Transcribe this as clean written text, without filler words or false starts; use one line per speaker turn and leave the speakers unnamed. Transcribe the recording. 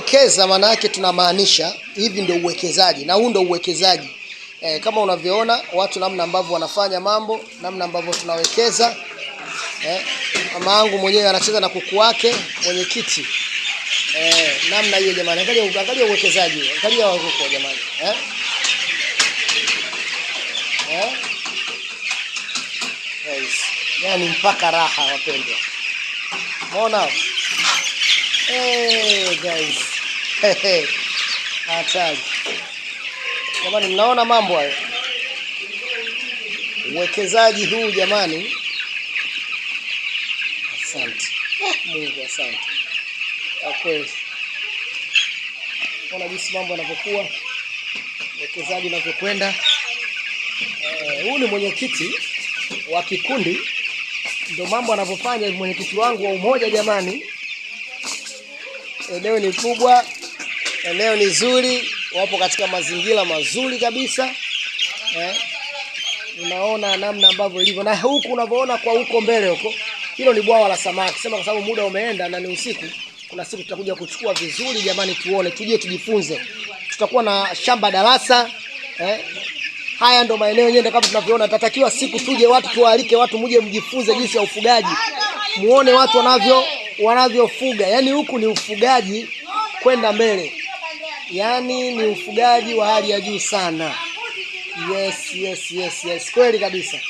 tunapowekeza maana yake tunamaanisha hivi ndio uwekezaji, na huu ndio uwekezaji. Kama unavyoona watu namna ambavyo wanafanya mambo, namna ambavyo tunawekeza. Mama yangu mwenyewe anacheza na kuku wake mwenyekiti. Namna hiyo jamani. Angalia uwekezaji. Angalia huko jamani. Guys, yani mpaka raha wapendwa. Umeona? Guys. Hatari. Jamani mnaona mambo hayo? Uwekezaji huu jamani. Asante. Mungu asante. Kwa kweli. Unaona jinsi mambo yanavyokuwa. Uwekezaji unavyokwenda. Huyu ni mwenyekiti wa kikundi. Ndio mambo anavyofanya mwenyekiti wangu wa umoja jamani. Eneo ni kubwa. Eneo ni zuri. Wapo katika mazingira mazuri kabisa. Unaona namna ambavyo ilivyo. Na huku unavyoona kwa huko mbele huko, hilo ni bwawa la samaki. Sema kwa sababu muda umeenda na ni usiku, kuna siku tutakuja kuchukua vizuri jamani, tuone, tuje tujifunze. Tutakuwa na shamba darasa. Haya ndo maeneo yenyewe kama tunavyoona. Tatakiwa siku tuje watu, tualike watu muje mjifunze jinsi ya ufugaji. Muone watu wanavyofuga. Yaani huku ni ufugaji kwenda mbele. Yaani ni ufugaji wa hali ya juu sana. Yes. Kweli kabisa.